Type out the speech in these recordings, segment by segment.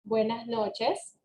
Buenas noches,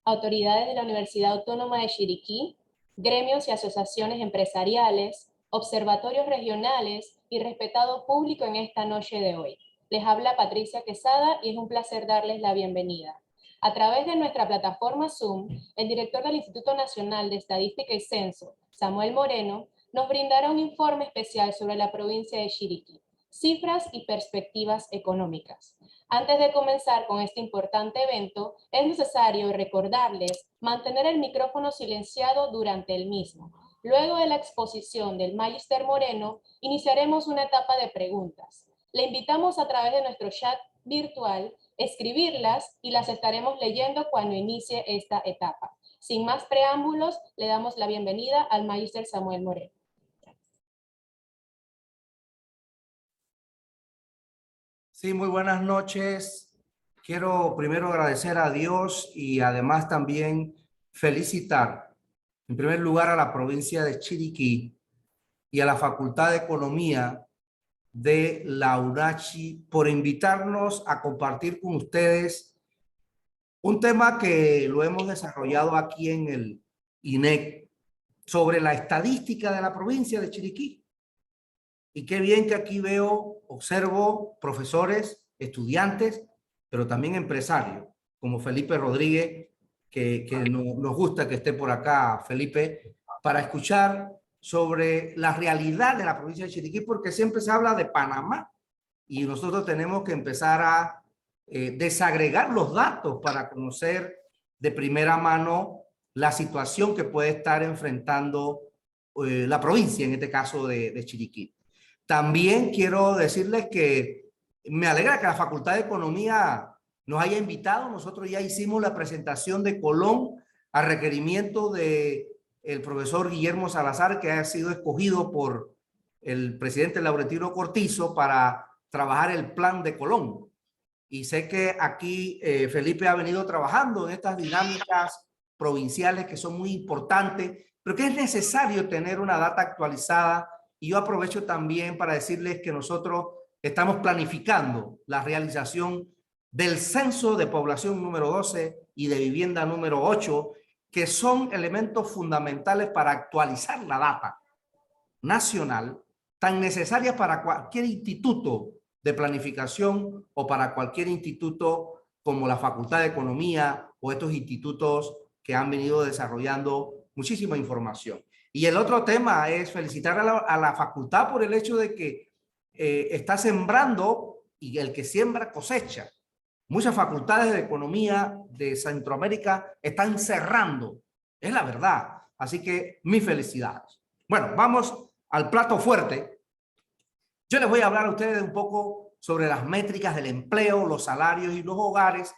autoridades de la Universidad Autónoma de Chiriquí, gremios y asociaciones empresariales, observatorios regionales y respetado público en esta noche de hoy. Les habla Patricia Quesada y es un placer darles la bienvenida. A través de nuestra plataforma Zoom, el director del Instituto Nacional de Estadística y Censo, Samuel Moreno, nos brindará un informe especial sobre la provincia de Chiriquí, cifras y perspectivas económicas. Antes de comenzar con este importante evento, es necesario recordarles mantener el micrófono silenciado durante el mismo. Luego de la exposición del Magister Moreno, iniciaremos una etapa de preguntas. Le invitamos a través de nuestro chat virtual escribirlas y las estaremos leyendo cuando inicie esta etapa. Sin más preámbulos, le damos la bienvenida al Magister Samuel Moreno. Sí, muy buenas noches. Quiero primero agradecer a Dios y además también felicitar, en primer lugar, a la provincia de Chiriquí y a la Facultad de Economía de la UNACHI por invitarnos a compartir con ustedes un tema que lo hemos desarrollado aquí en el INEC sobre la estadística de la provincia de Chiriquí. Y qué bien que aquí veo, observo profesores, estudiantes, pero también empresarios, como Felipe Rodríguez, que nos gusta que esté por acá, Felipe, para escuchar sobre la realidad de la provincia de Chiriquí, porque siempre se habla de Panamá y nosotros tenemos que empezar a desagregar los datos para conocer de primera mano la situación que puede estar enfrentando la provincia, en este caso de Chiriquí. También quiero decirles que me alegra que la Facultad de Economía nos haya invitado. Nosotros ya hicimos la presentación de Colón a requerimiento del profesor Guillermo Salazar, que ha sido escogido por el presidente Laurentino Cortizo para trabajar el plan de Colón. Y sé que aquí Felipe ha venido trabajando en estas dinámicas provinciales que son muy importantes, pero que es necesario tener una data actualizada. Y yo aprovecho también para decirles que nosotros estamos planificando la realización del censo de población número 12 y de vivienda número 8, que son elementos fundamentales para actualizar la data nacional tan necesaria para cualquier instituto de planificación o para cualquier instituto como la Facultad de Economía o estos institutos que han venido desarrollando muchísima información. Y el otro tema es felicitar a la facultad por el hecho de que está sembrando, y el que siembra cosecha. Muchas facultades de economía de Centroamérica están cerrando, es la verdad. Así que mis felicidades. Bueno, vamos al plato fuerte. Yo les voy a hablar a ustedes un poco sobre las métricas del empleo, los salarios y los hogares.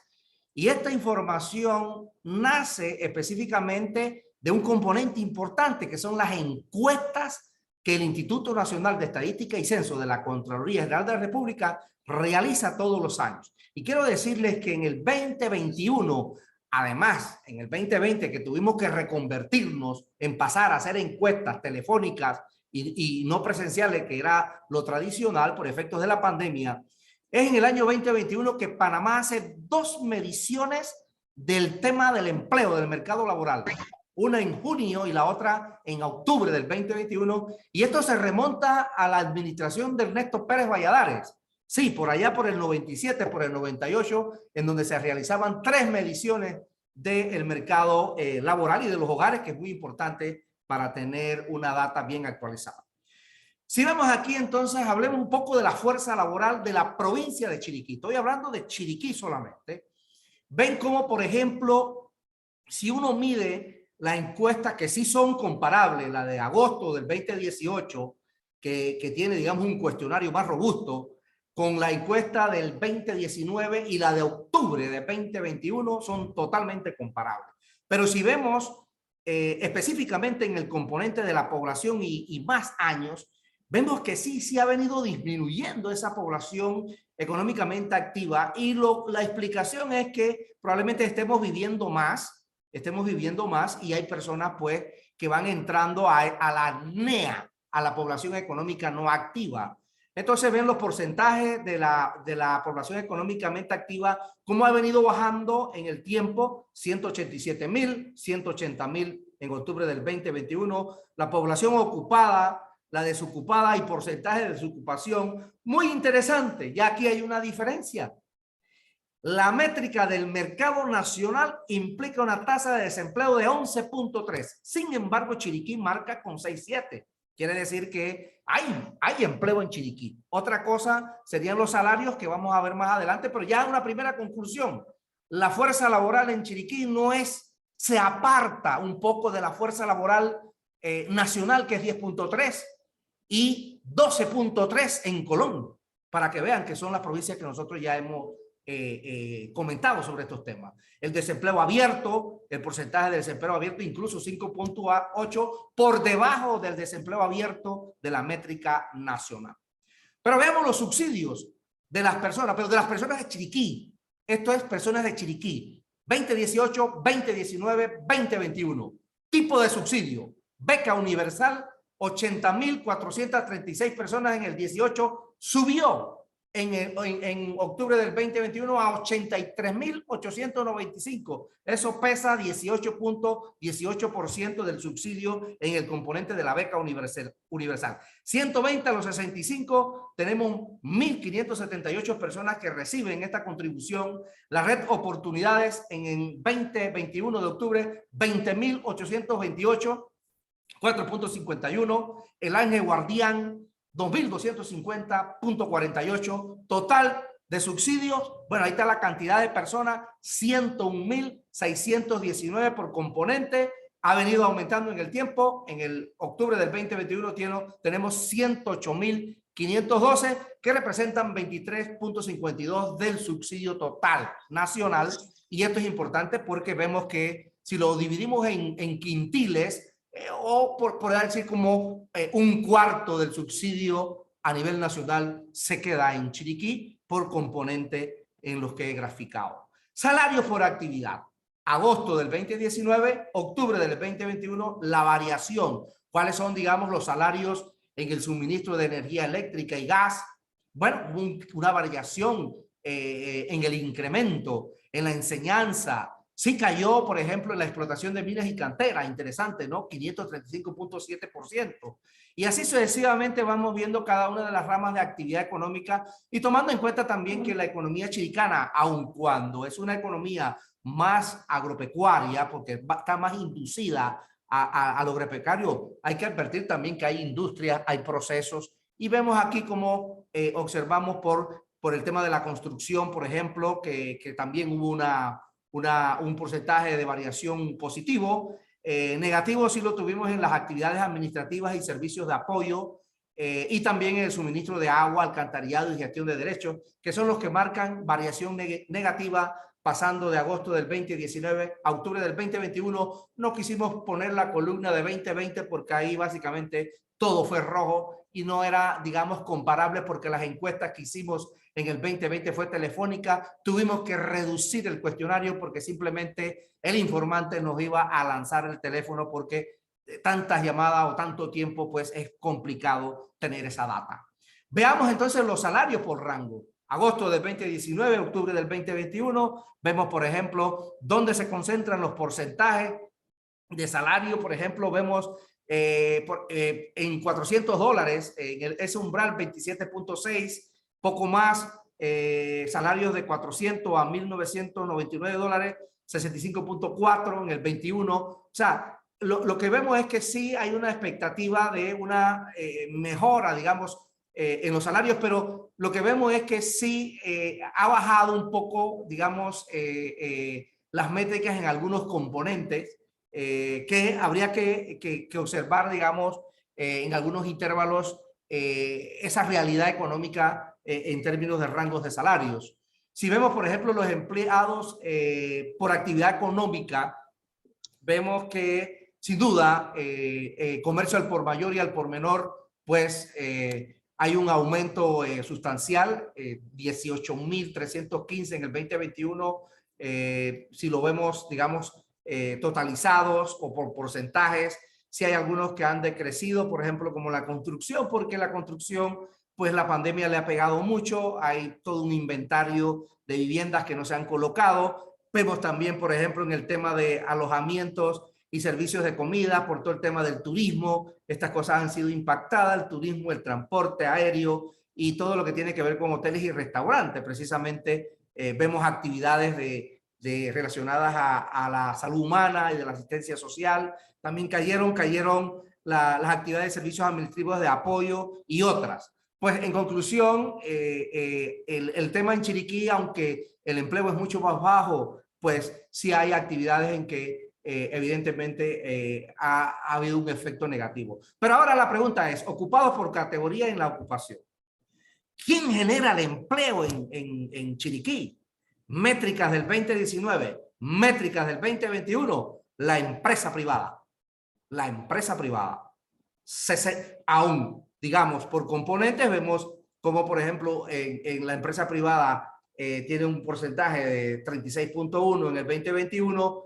Y esta información nace específicamente de un componente importante que son las encuestas que el Instituto Nacional de Estadística y Censo de la Contraloría General de la República realiza todos los años. Y quiero decirles que en el 2021, además, en el 2020 que tuvimos que reconvertirnos en pasar a hacer encuestas telefónicas y no presenciales, que era lo tradicional por efectos de la pandemia, es en el año 2021 que Panamá hace dos mediciones del tema del empleo, del mercado laboral. Una en junio y la otra en octubre del 2021. Y esto se remonta a la administración de Ernesto Pérez Valladares. Sí, por allá por el 97, por el 98, en donde se realizaban tres mediciones del mercado laboral y de los hogares, que es muy importante para tener una data bien actualizada. Si vemos aquí, entonces, hablemos un poco de la fuerza laboral de la provincia de Chiriquí. Estoy hablando de Chiriquí solamente. Ven cómo, por ejemplo, si uno mide las encuestas que sí son comparables, la de agosto del 2018, que tiene, digamos, un cuestionario más robusto, con la encuesta del 2019 y la de octubre de 2021, son totalmente comparables. Pero si vemos específicamente en el componente de la población y más años, vemos que sí ha venido disminuyendo esa población económicamente activa y la explicación es que probablemente estemos viviendo más y hay personas pues que van entrando a la NEA, a la población económica no activa. Entonces ven los porcentajes de la población económicamente activa, cómo ha venido bajando en el tiempo, 187,000, 180,000 en octubre del 2021, la población ocupada, la desocupada y porcentaje de desocupación. Muy interesante, ya aquí hay una diferencia. La métrica del mercado nacional implica una tasa de desempleo de 11.3. Sin embargo, Chiriquí marca con 6.7. Quiere decir que hay empleo en Chiriquí. Otra cosa serían los salarios que vamos a ver más adelante, pero ya una primera conclusión. La fuerza laboral en Chiriquí se aparta un poco de la fuerza laboral nacional, que es 10.3 y 12.3 en Colón, para que vean que son las provincias que nosotros ya hemos comentado sobre estos temas. El desempleo abierto, el porcentaje de desempleo abierto incluso 5.8 por debajo del desempleo abierto de la métrica nacional. Pero veamos los subsidios de las personas, pero de las personas de Chiriquí. Esto es personas de Chiriquí. 2018, 2019, 2021. Tipo de subsidio. Beca universal, 80,436 personas en el 18, subió en octubre del 2021 a 83,895. Eso pesa 18.18% del subsidio en el componente de la beca universal. 120 a los 65, tenemos 1,578 personas que reciben esta contribución. La red Oportunidades en el 2021 de octubre, 20,828, 4.51. El Ángel Guardián, 2,250.48. Total de subsidios, bueno, ahí está la cantidad de personas, 101,619 por componente. Ha venido aumentando en el tiempo. En el octubre del 2021 tenemos 108,512 que representan 23.52 del subsidio total nacional. Y esto es importante porque vemos que si lo dividimos en quintiles, o por decir como un cuarto del subsidio a nivel nacional se queda en Chiriquí por componente en los que he graficado. Salarios por actividad. Agosto del 2019, octubre del 2021, la variación. ¿Cuáles son, digamos, los salarios en el suministro de energía eléctrica y gas? Bueno, una variación en el incremento, en la enseñanza. Sí cayó, por ejemplo, en la explotación de minas y canteras, interesante, ¿no? 535.7%. Y así sucesivamente vamos viendo cada una de las ramas de actividad económica y tomando en cuenta también que la economía chiricana, aun cuando es una economía más agropecuaria, porque está más inducida a lo agropecuario, hay que advertir también que hay industrias, hay procesos, y vemos aquí como observamos por el tema de la construcción, por ejemplo, que también hubo un porcentaje de variación positivo. Negativo sí lo tuvimos en las actividades administrativas y servicios de apoyo y también en el suministro de agua, alcantarillado y gestión de derechos, que son los que marcan variación negativa pasando de agosto del 2019 a octubre del 2021. No quisimos poner la columna de 2020 porque ahí básicamente todo fue rojo y no era, digamos, comparable porque las encuestas que hicimos en el 2020 fue telefónica. Tuvimos que reducir el cuestionario porque simplemente el informante nos iba a lanzar el teléfono porque tantas llamadas o tanto tiempo, pues es complicado tener esa data. Veamos entonces los salarios por rango. Agosto del 2019, octubre del 2021, vemos, por ejemplo, dónde se concentran los porcentajes de salario. Por ejemplo, vemos en $400, en ese umbral 27.6, poco más, salarios de 400 a $1,999, 65.4 en el 21. O sea, lo que vemos es que sí hay una expectativa de una mejora, digamos, en los salarios, pero lo que vemos es que sí ha bajado un poco, digamos, las métricas en algunos componentes que habría que observar, digamos, en algunos intervalos esa realidad económica en términos de rangos de salarios. Si vemos, por ejemplo, los empleados por actividad económica, vemos que sin duda comercio al por mayor y al por menor pues hay un aumento sustancial, 18.315 en el 2021, si lo vemos, digamos, totalizados o por porcentajes. Si hay algunos que han decrecido, por ejemplo, como la construcción, porque la construcción, pues la pandemia le ha pegado mucho, hay todo un inventario de viviendas que no se han colocado. Vemos también, por ejemplo, en el tema de alojamientos y servicios de comida, por todo el tema del turismo, estas cosas han sido impactadas, el turismo, el transporte aéreo y todo lo que tiene que ver con hoteles y restaurantes. Precisamente vemos actividades relacionadas a la salud humana y de la asistencia social. También cayeron las actividades de servicios administrativos de apoyo y otras. Pues en conclusión, el tema en Chiriquí, aunque el empleo es mucho más bajo, pues sí hay actividades en que evidentemente ha habido un efecto negativo. Pero ahora la pregunta es, ocupados por categoría en la ocupación, ¿quién genera el empleo en Chiriquí? Métricas del 2019, métricas del 2021, la empresa privada. La empresa privada. Aún, digamos, por componentes, vemos como, por ejemplo, en la empresa privada tiene un porcentaje de 36.1 en el 2021,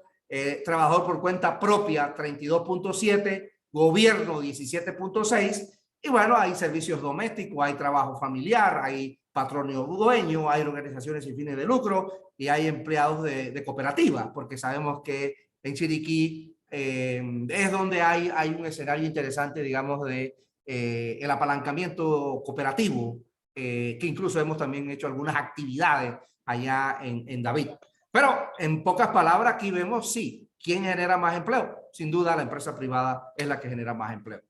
trabajador por cuenta propia 32.7, gobierno 17.6, y bueno, hay servicios domésticos, hay trabajo familiar, hay patrono dueño, hay organizaciones sin fines de lucro y hay empleados de cooperativas, porque sabemos que en Chiriquí es donde hay un escenario interesante, digamos, de el apalancamiento cooperativo, que incluso hemos también hecho algunas actividades allá en David. Pero en pocas palabras aquí vemos, sí, ¿quién genera más empleo? Sin duda la empresa privada es la que genera más empleo.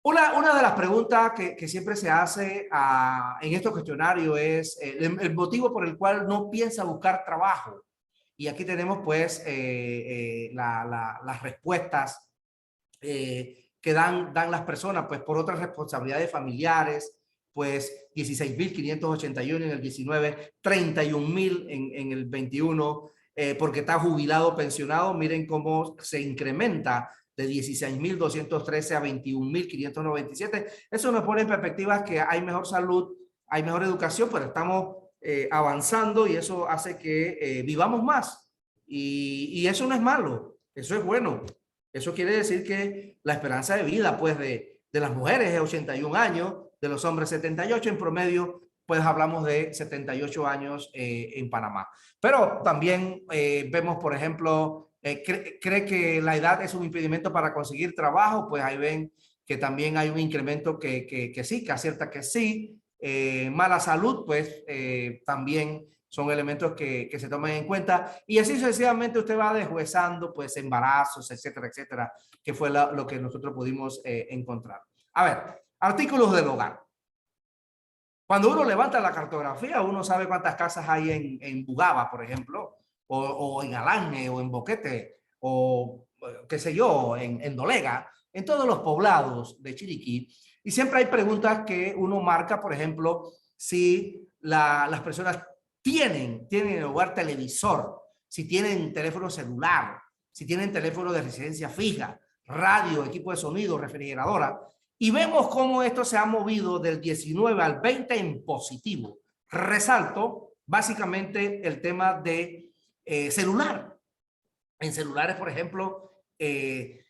Una de las preguntas que siempre se hace en estos cuestionarios es el motivo por el cual no piensa buscar trabajo. Y aquí tenemos pues las respuestas que dan las personas, pues por otras responsabilidades familiares, pues 16.581 en el 19, 31.000 en el 21, porque está jubilado o pensionado. Miren cómo se incrementa de 16.213 a 21.597. Eso nos pone en perspectiva que hay mejor salud, hay mejor educación, pero estamos avanzando y eso hace que vivamos más. Y eso no es malo, eso es bueno. Eso quiere decir que la esperanza de vida, pues, de las mujeres es 81 años, de los hombres 78, en promedio, pues hablamos de 78 años en Panamá. Pero también vemos, por ejemplo, cree que la edad es un impedimento para conseguir trabajo, pues ahí ven que también hay un incremento que sí, que acierta que sí. Mala salud, pues también son elementos que se toman en cuenta, y así sucesivamente usted va deshuesando pues embarazos, etcétera, etcétera, que fue lo que nosotros pudimos encontrar. A ver, artículos del hogar. Cuando uno levanta la cartografía, uno sabe cuántas casas hay en Bugaba, por ejemplo, o en Alange, o en Boquete, o qué sé yo, en Dolega, en todos los poblados de Chiriquí. Y siempre hay preguntas que uno marca, por ejemplo, si las personas tienen en el hogar televisor, si tienen teléfono celular, si tienen teléfono de residencia fija, radio, equipo de sonido, refrigeradora. Y vemos cómo esto se ha movido del 19 al 20 en positivo. Resalto básicamente el tema de celular. En celulares, por ejemplo, de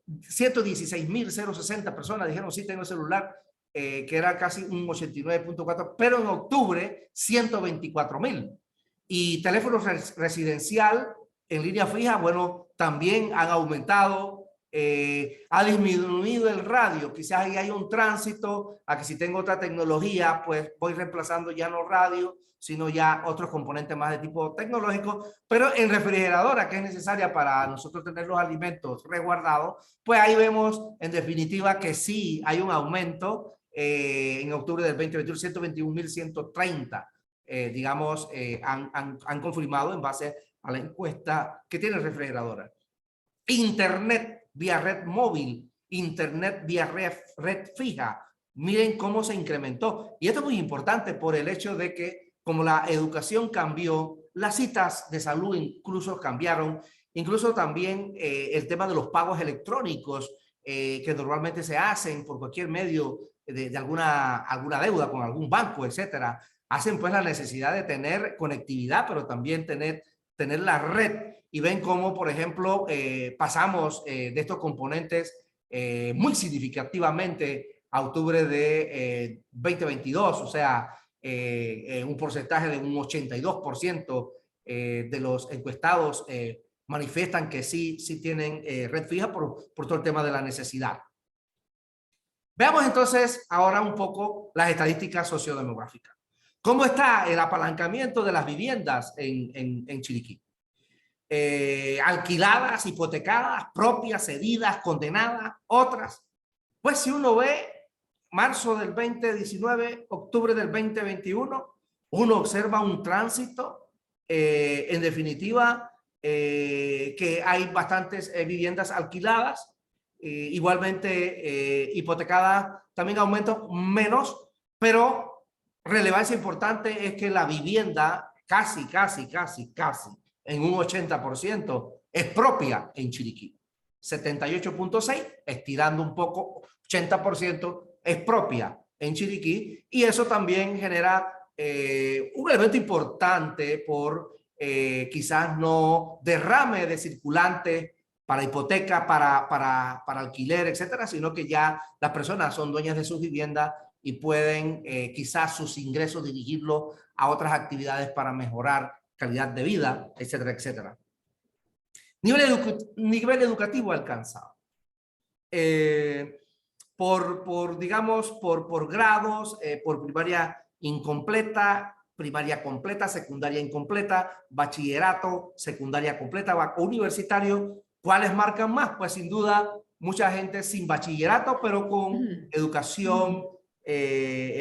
116.060 personas dijeron sí tengo celular, que era casi un 89.4, pero en octubre 124.000. Y teléfono residencial en línea fija, bueno, también han aumentado. Ha disminuido el radio, quizás ahí hay un tránsito a que si tengo otra tecnología, pues voy reemplazando ya no radio, sino ya otros componentes más de tipo tecnológico. Pero en refrigeradora, que es necesaria para nosotros tener los alimentos resguardados, pues ahí vemos en definitiva que sí hay un aumento en octubre del 2021, 121.130, digamos, han confirmado en base a la encuesta que tiene refrigeradora. Internet vía red móvil, internet vía red fija. Miren cómo se incrementó. Y esto es muy importante por el hecho de que como la educación cambió, las citas de salud incluso cambiaron, incluso también el tema de los pagos electrónicos que normalmente se hacen por cualquier medio de alguna deuda con algún banco, etcétera, hacen pues la necesidad de tener conectividad, pero también tener la red, y ven cómo, por ejemplo, pasamos de estos componentes muy significativamente a octubre de 2022, o sea, un porcentaje de un 82% de los encuestados manifiestan que sí tienen red fija por todo el tema de la necesidad. Veamos entonces ahora un poco las estadísticas sociodemográficas. ¿Cómo está el apalancamiento de las viviendas en Chiriquí? Alquiladas, hipotecadas, propias, cedidas, condenadas, otras. Pues si uno ve marzo del 2019, octubre del 2021, uno observa un tránsito, en definitiva, que hay bastantes viviendas alquiladas, igualmente hipotecadas, también aumentan menos, pero relevancia importante es que la vivienda casi en un 80% es propia en Chiriquí. 78.6, estirando un poco, 80% es propia en Chiriquí, y eso también genera un elemento importante por quizás no derrame de circulante para hipoteca, para alquiler, etcétera, sino que ya las personas son dueñas de sus viviendas y pueden quizás sus ingresos dirigirlos a otras actividades para mejorar calidad de vida, etcétera, etcétera. Nivel educativo alcanzado. Digamos, por grados, por primaria incompleta, primaria completa, secundaria incompleta, bachillerato, secundaria completa, universitario. ¿Cuáles marcan más? Pues sin duda, mucha gente sin bachillerato, pero con educación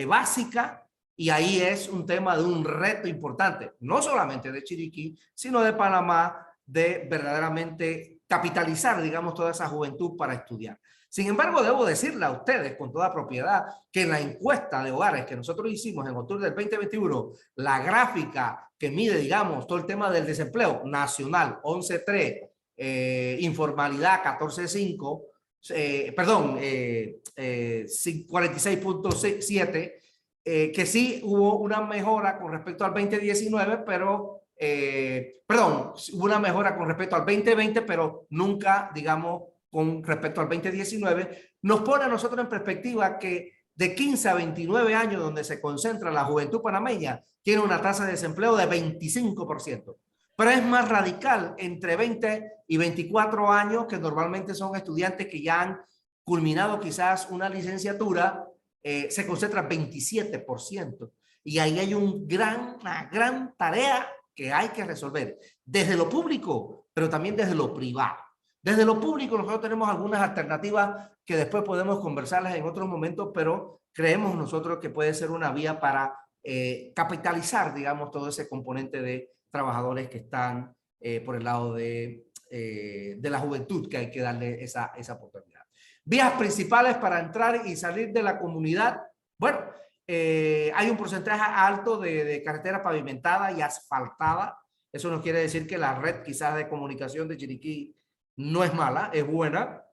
básica, y ahí es un tema de un reto importante, no solamente de Chiriquí, sino de Panamá, de verdaderamente capitalizar, digamos, toda esa juventud para estudiar. Sin embargo, debo decirle a ustedes con toda propiedad que en la encuesta de hogares que nosotros hicimos en octubre del 2021, la gráfica que mide, digamos, todo el tema del desempleo nacional, 11.3, informalidad, 14.5, 46.7, que sí hubo una mejora con respecto al 2019, pero hubo una mejora con respecto al 2020, pero nunca, digamos, con respecto al 2019, nos pone a nosotros en perspectiva que de 15 a 29 años, donde se concentra la juventud panameña, tiene una tasa de desempleo de 25%. Pero es más radical entre 20 y 24 años, que normalmente son estudiantes que ya han culminado quizás una licenciatura, se concentra 27%. Y ahí hay una gran tarea que hay que resolver desde lo público, pero también desde lo privado. Desde lo público nosotros tenemos algunas alternativas que después podemos conversarlas en otros momentos, pero creemos nosotros que puede ser una vía para capitalizar, digamos, todo ese componente de trabajadores que están por el lado de la juventud, que hay que darle esa oportunidad. Vías principales para entrar y salir de la comunidad. Bueno, hay un porcentaje alto de carretera pavimentada y asfaltada. Eso nos quiere decir que la red quizás de comunicación de Chiriquí no es mala, es buena.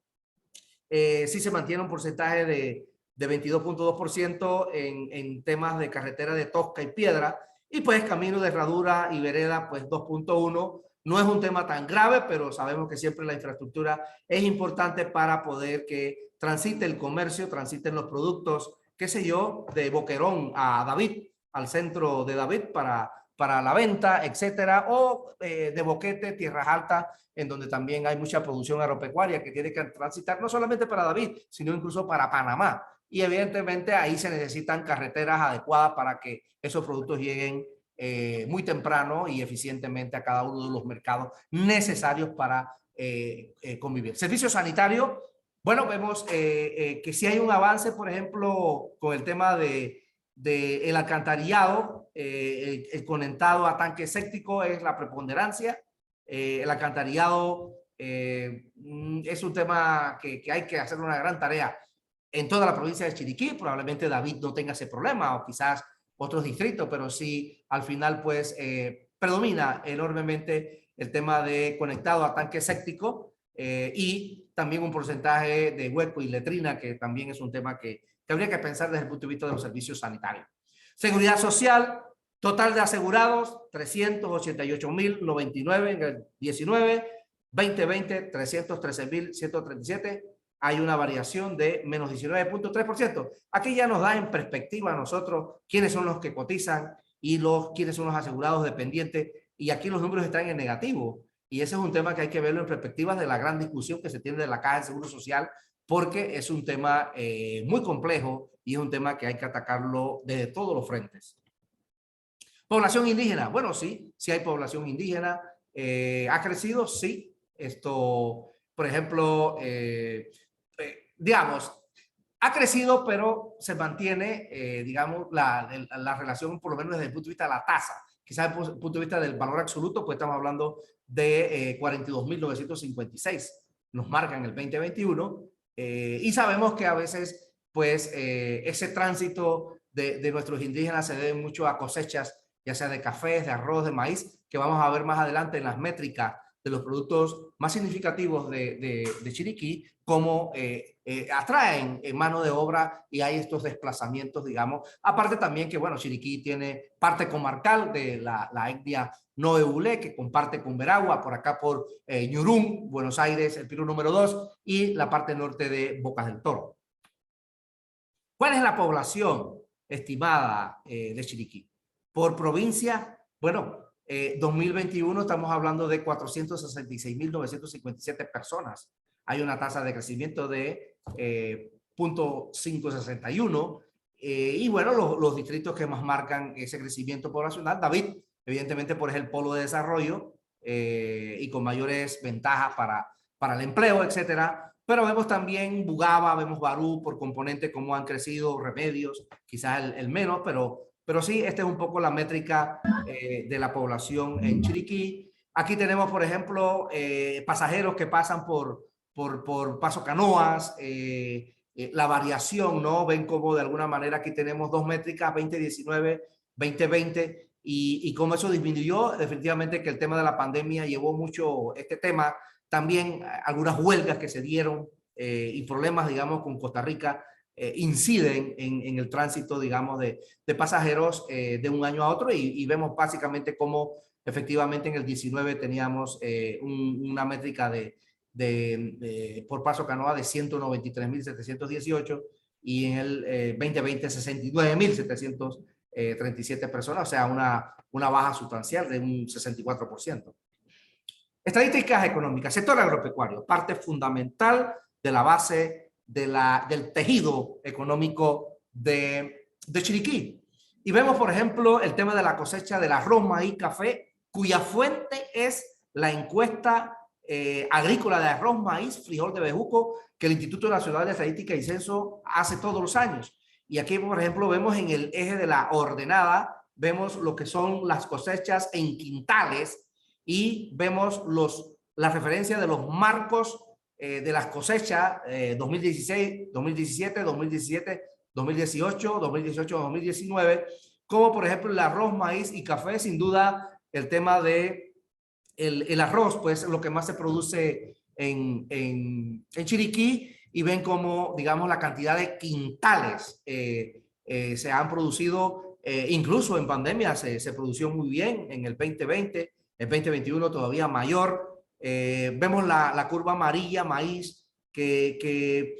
Sí se mantiene un porcentaje de 22.2% en temas de carretera de tosca y piedra, y pues camino de herradura y vereda pues 2.1. No es un tema tan grave, pero sabemos que siempre la infraestructura es importante para poder que transite el comercio, transiten los productos, qué sé yo, de Boquerón a David, al centro de David para la venta, etcétera, o de Boquete, Tierras Altas, en donde también hay mucha producción agropecuaria que tiene que transitar no solamente para David, sino incluso para Panamá. Y evidentemente ahí se necesitan carreteras adecuadas para que esos productos lleguen muy temprano y eficientemente a cada uno de los mercados necesarios para convivir. Servicio sanitario, bueno, vemos que sí hay un avance, por ejemplo, con el tema de el alcantarillado, el conectado a tanque séptico es la preponderancia. El alcantarillado es un tema que hay que hacer una gran tarea en toda la provincia de Chiriquí. Probablemente David no tenga ese problema, o quizás otros distritos, pero sí al final pues predomina enormemente el tema de conectado a tanque séptico. y también un porcentaje de hueco y letrina, que también es un tema que habría que pensar desde el punto de vista de los servicios sanitarios. Seguridad social, total de asegurados, 388.099 en el 19, 2020, 313.137. Hay una variación de menos 19.3%. Aquí ya nos da en perspectiva a nosotros quiénes son los que cotizan y quiénes son los asegurados dependientes. Y aquí los números están en negativo. Y ese es un tema que hay que verlo en perspectiva de la gran discusión que se tiene de la Caja de Seguro Social, porque es un tema muy complejo y es un tema que hay que atacarlo desde todos los frentes. Población indígena. Bueno, sí, sí hay población indígena. ¿Ha crecido? Sí. Esto, por ejemplo, digamos, ha crecido, pero se mantiene, digamos, la relación, por lo menos desde el punto de vista de la tasa. Quizás desde el punto de vista del valor absoluto, pues estamos hablando de 42.956. Nos marcan el 2021 y sabemos que a veces, pues, ese tránsito de nuestros indígenas se debe mucho a cosechas, ya sea de cafés, de arroz, de maíz, que vamos a ver más adelante en las métricas de los productos más significativos de Chiriquí, cómo atraen mano de obra y hay estos desplazamientos, digamos. Aparte también que, bueno, Chiriquí tiene parte comarcal de la etnia Noeulé, que comparte con Veragua, por acá por Ñurún, Buenos Aires, el Pirú número 2, y la parte norte de Bocas del Toro. ¿Cuál es la población estimada de Chiriquí? Por provincia, bueno, 2021 estamos hablando de 466.957 personas. Hay una tasa de crecimiento de 0.561. Y bueno, los distritos que más marcan ese crecimiento poblacional, David, evidentemente por el polo de desarrollo y con mayores ventajas para el empleo, etcétera. Pero vemos también Bugaba, vemos Barú por componente, cómo han crecido, Remedios, quizás el menos, pero sí, esta es un poco la métrica de la población en Chiriquí. Aquí tenemos, por ejemplo, pasajeros que pasan por Paso Canoas, la variación, ¿no? Ven como de alguna manera aquí tenemos dos métricas, 2019, 2020, y cómo eso disminuyó. Definitivamente que el tema de la pandemia llevó mucho este tema. También algunas huelgas que se dieron y problemas, digamos, con Costa Rica inciden en el tránsito, digamos, de pasajeros de un año a otro y vemos básicamente cómo efectivamente en el 19 teníamos una métrica por Paso Canoa de 193.718 y en el 2020 69.737 personas, o sea, una baja sustancial de un 64%. Estadísticas económicas, sector agropecuario, parte fundamental de la base del tejido económico de Chiriquí. Y vemos, por ejemplo, el tema de la cosecha del arroz, maíz, café, cuya fuente es la encuesta agrícola de arroz, maíz, frijol de bejuco, que el Instituto Nacional de Estadística y Censo hace todos los años. Y aquí, por ejemplo, vemos en el eje de la ordenada, vemos lo que son las cosechas en quintales y vemos la referencia de los marcos de las cosechas 2016, 2017, 2017, 2018, 2018, 2019, como por ejemplo el arroz, maíz y café. Sin duda el tema de el arroz, pues lo que más se produce en Chiriquí, y ven como, digamos, la cantidad de quintales se han producido, incluso en pandemia se produció muy bien en el 2020, el 2021 todavía mayor. Vemos la curva amarilla, maíz, que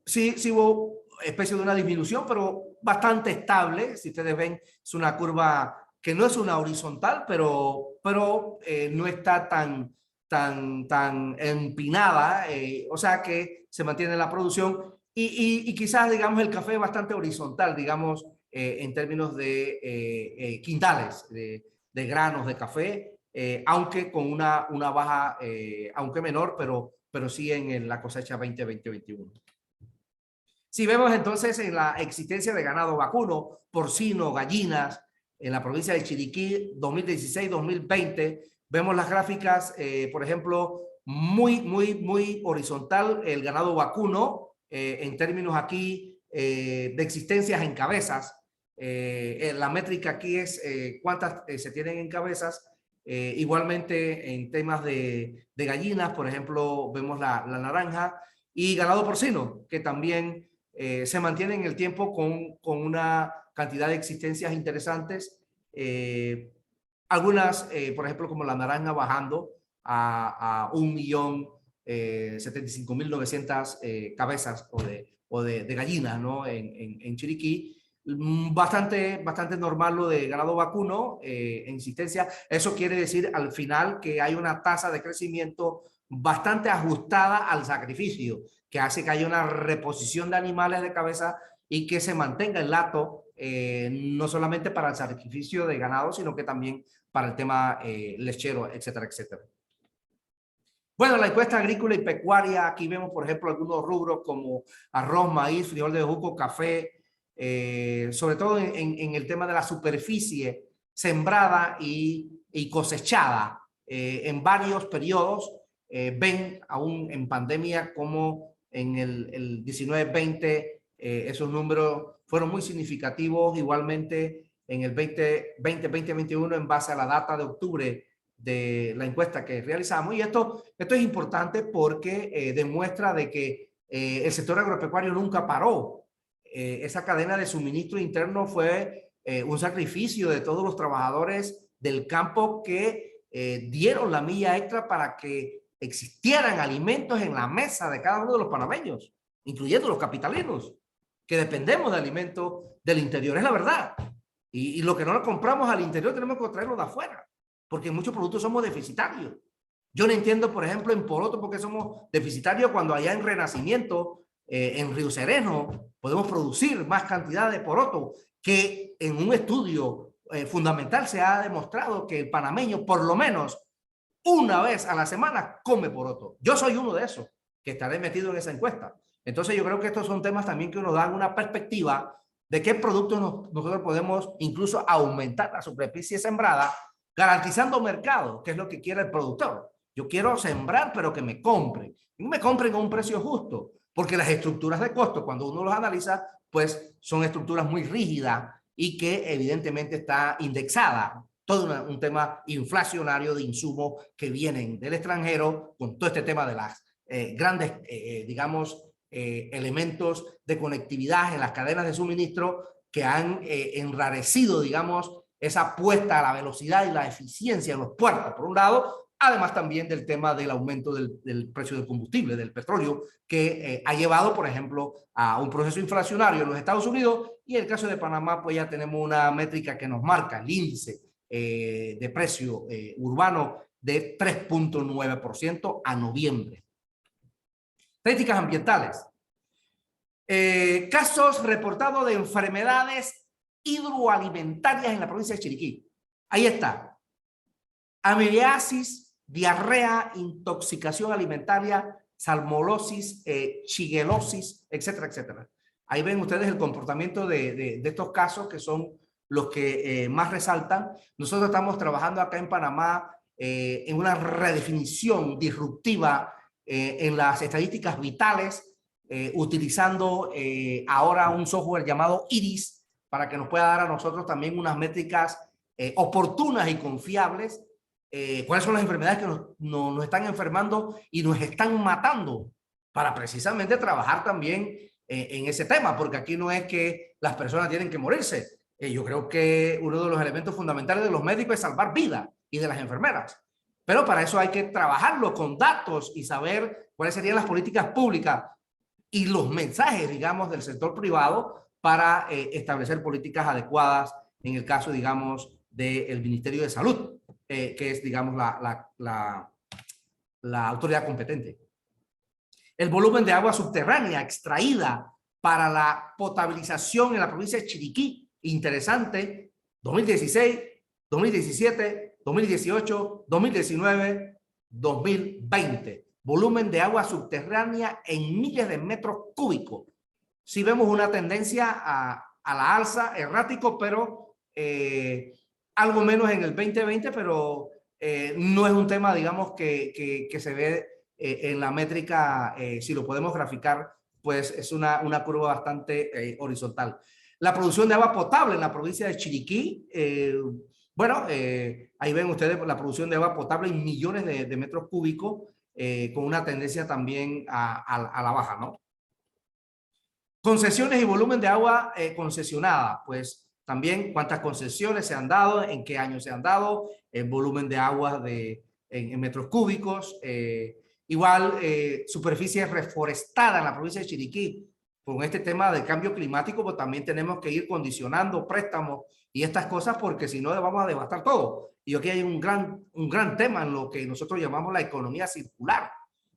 sí hubo especie de una disminución, pero bastante estable. Si ustedes ven, es una curva que no es una horizontal, pero no está tan empinada, o sea que se mantiene la producción y quizás, digamos, el café es bastante horizontal, digamos, en términos de quintales, de granos de café, aunque con una baja, aunque menor, pero sí en la cosecha 2020-21. Si vemos entonces en la existencia de ganado vacuno, porcino, gallinas, en la provincia de Chiriquí, 2016-2020, vemos las gráficas, por ejemplo, muy horizontal, el ganado vacuno, en términos aquí de existencias en cabezas. La métrica aquí es cuántas se tienen en cabezas Igualmente en temas de gallinas, por ejemplo, vemos la naranja, y ganado porcino, que también se mantiene en el tiempo con una cantidad de existencias interesantes. Algunas, por ejemplo, como la naranja bajando a 1.075.900 cabezas de gallinas, ¿no? En Chiriquí. Bastante normal lo de ganado vacuno en insistencia. Eso quiere decir al final que hay una tasa de crecimiento bastante ajustada al sacrificio, que hace que haya una reposición de animales de cabeza y que se mantenga el hato, no solamente para el sacrificio de ganado, sino que también para el tema lechero, etcétera, etcétera. Bueno, la encuesta agrícola y pecuaria, aquí vemos, por ejemplo, algunos rubros como arroz, maíz, frijol de bejuco, café, sobre todo en el tema de la superficie sembrada y cosechada en varios periodos. Ven aún en pandemia como en el 19-20 esos números fueron muy significativos, igualmente en el 2020-2021 en base a la data de octubre de la encuesta que realizamos. Y esto es importante porque demuestra de que el sector agropecuario nunca paró. Esa cadena de suministro interno fue un sacrificio de todos los trabajadores del campo que dieron la milla extra para que existieran alimentos en la mesa de cada uno de los panameños, incluyendo los capitalinos, que dependemos de alimentos del interior. Es la verdad. Y lo que no lo compramos al interior tenemos que traerlo de afuera, porque en muchos productos somos deficitarios. Yo no entiendo, por ejemplo, en poroto, porque somos deficitarios cuando allá en Renacimiento, en Río Sereno, podemos producir más cantidad de poroto, que en un estudio fundamental se ha demostrado que el panameño, por lo menos una vez a la semana, come poroto. Yo soy uno de esos que estaré metido en esa encuesta. Entonces yo creo que estos son temas también que nos dan una perspectiva de qué productos nosotros podemos incluso aumentar la superficie sembrada, garantizando mercado, que es lo que quiere el productor. Yo quiero sembrar, pero que me compren. Y me compren a un precio justo, porque las estructuras de costo, cuando uno los analiza, pues son estructuras muy rígidas y que evidentemente está indexada. Todo un tema inflacionario de insumos que vienen del extranjero, con todo este tema de las grandes, digamos, elementos de conectividad en las cadenas de suministro que han enrarecido, digamos, esa apuesta a la velocidad y la eficiencia en los puertos, por un lado, además también del tema del aumento del precio del combustible, del petróleo, que ha llevado, por ejemplo, a un proceso inflacionario en los Estados Unidos, y en el caso de Panamá, pues ya tenemos una métrica que nos marca el índice de precio urbano de 3.9% a noviembre. Estadísticas ambientales. Casos reportados de enfermedades hidroalimentarias en la provincia de Chiriquí. Ahí está. Amiliasis, diarrea, intoxicación alimentaria, salmonelosis, shigalosis, etcétera, etcétera. Ahí ven ustedes el comportamiento de estos casos que son los que más resaltan. Nosotros estamos trabajando acá en Panamá en una redefinición disruptiva en las estadísticas vitales, utilizando ahora un software llamado IRIS para que nos pueda dar a nosotros también unas métricas oportunas y confiables. ¿Cuáles son las enfermedades que nos están enfermando y nos están matando? Para precisamente trabajar también en ese tema, porque aquí no es que las personas tienen que morirse. Yo creo que uno de los elementos fundamentales de los médicos es salvar vidas y de las enfermeras. Pero para eso hay que trabajarlo con datos y saber cuáles serían las políticas públicas y los mensajes, digamos, del sector privado para establecer políticas adecuadas en el caso, digamos, del Ministerio de Salud, que es, digamos, la autoridad competente. El volumen de agua subterránea extraída para la potabilización en la provincia de Chiriquí, interesante, 2016, 2017, 2018, 2019, 2020. Volumen de agua subterránea en miles de metros cúbicos. Sí vemos una tendencia a la alza, errático, pero algo menos en el 2020, pero no es un tema, digamos, que se ve en la métrica, si lo podemos graficar, pues es una curva bastante horizontal. La producción de agua potable en la provincia de Chiriquí, bueno, ahí ven ustedes la producción de agua potable en millones de metros cúbicos, con una tendencia también a la baja, ¿no? Concesiones y volumen de agua concesionada, pues también cuántas concesiones se han dado, en qué años se han dado, el volumen de agua en metros cúbicos, igual superficie reforestada en la provincia de Chiriquí. Con este tema del cambio climático, pues también tenemos que ir condicionando préstamos y estas cosas, porque si no vamos a devastar todo. Y aquí hay un gran tema en lo que nosotros llamamos la economía circular,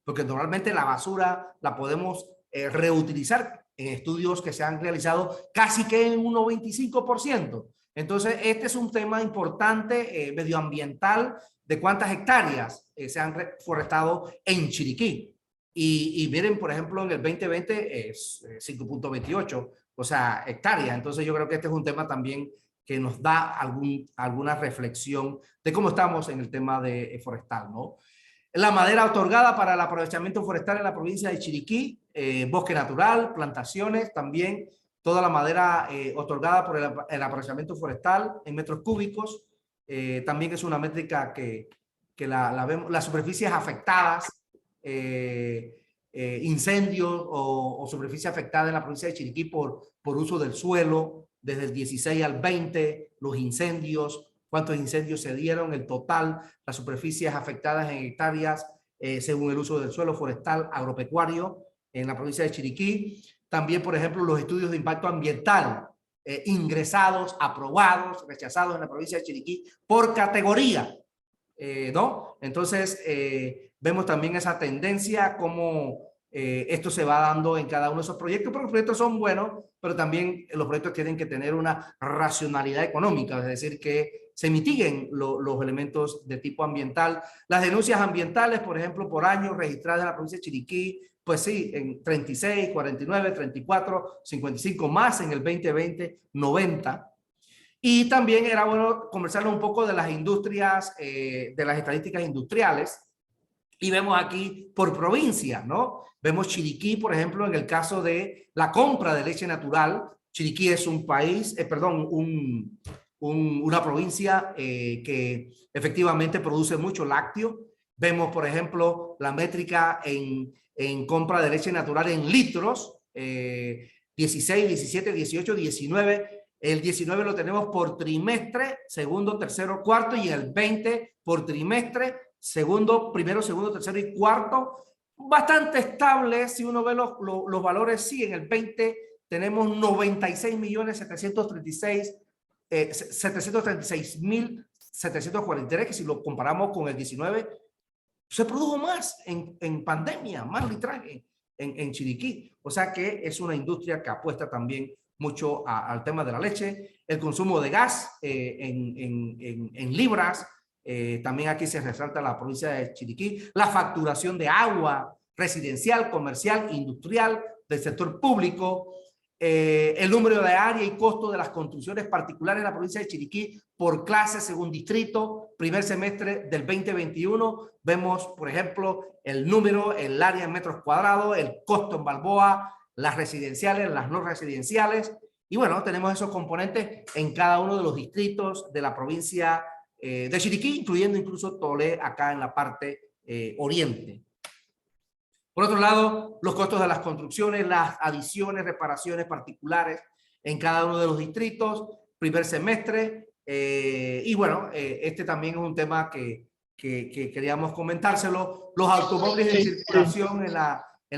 porque normalmente la basura la podemos reutilizar en estudios que se han realizado casi que en un 95%. Entonces, este es un tema importante medioambiental de cuántas hectáreas se han reforestado en Chiriquí. Y miren, por ejemplo, en el 2020 es 5.28, o sea, hectáreas. Entonces, yo creo que este es un tema también que nos da alguna reflexión de cómo estamos en el tema de forestal, ¿no? La madera otorgada para el aprovechamiento forestal en la provincia de Chiriquí, bosque natural, plantaciones, también toda la madera otorgada por el aprovechamiento forestal en metros cúbicos, también es una métrica que la vemos, las superficies afectadas, incendios o superficie afectada en la provincia de Chiriquí por uso del suelo, desde el 16 al 20, los incendios, cuántos incendios se dieron, el total, las superficies afectadas en hectáreas según el uso del suelo forestal agropecuario en la provincia de Chiriquí. También, por ejemplo, los estudios de impacto ambiental ingresados, aprobados, rechazados en la provincia de Chiriquí por categoría, ¿no? Entonces, vemos también esa tendencia, cómo esto se va dando en cada uno de esos proyectos, porque los proyectos son buenos, pero también los proyectos tienen que tener una racionalidad económica, es decir, que se mitiguen los elementos de tipo ambiental. Las denuncias ambientales, por ejemplo, por año registradas en la provincia de Chiriquí, pues sí, en 36, 49, 34, 55, más en el 2020, 90. Y también era bueno conversarles un poco de las industrias, de las estadísticas industriales. Y vemos aquí por provincia, ¿no? Vemos Chiriquí, por ejemplo, en el caso de la compra de leche natural. Chiriquí es un país, una provincia que efectivamente produce mucho lácteo. Vemos, por ejemplo, la métrica en compra de leche natural en litros, 16, 17, 18, 19. El 19 lo tenemos por trimestre, segundo, tercero, cuarto, y el 20 por trimestre, primero, segundo, tercero y cuarto. Bastante estable, si uno ve los valores, sí, en el 20 tenemos 96.736.743, que si lo comparamos con el 19, se produjo más en pandemia, más litraje en Chiriquí. O sea que es una industria que apuesta también mucho al tema de la leche, el consumo de gas en libras. También aquí se resalta la provincia de Chiriquí, la facturación de agua residencial, comercial, industrial, del sector público, el número de área y costo de las construcciones particulares en la provincia de Chiriquí por clase según distrito. Primer semestre del 2021 vemos, por ejemplo, el número, el área en metros cuadrados, el costo en Balboa, las residenciales, las no residenciales. Y bueno, tenemos esos componentes en cada uno de los distritos de la provincia de Chiriquí, incluyendo incluso Tolé acá en la parte oriente. Por otro lado, los costos de las construcciones, las adiciones, reparaciones particulares en cada uno de los distritos, primer semestre. Y bueno, este también es un tema que queríamos comentárselo. Los automóviles en circulación en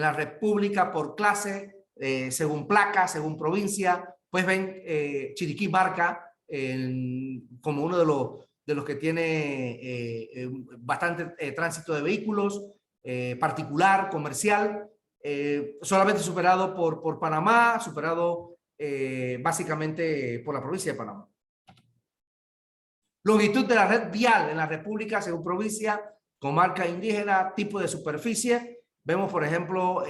la República por clase, según placa, según provincia. Pues ven, Chiriquí marca como uno de los que tiene bastante tránsito de vehículos, particular, comercial, solamente superado por Panamá, superado básicamente por la provincia de Panamá. Longitud de la red vial en la República según provincia, comarca indígena, tipo de superficie. Vemos, por ejemplo,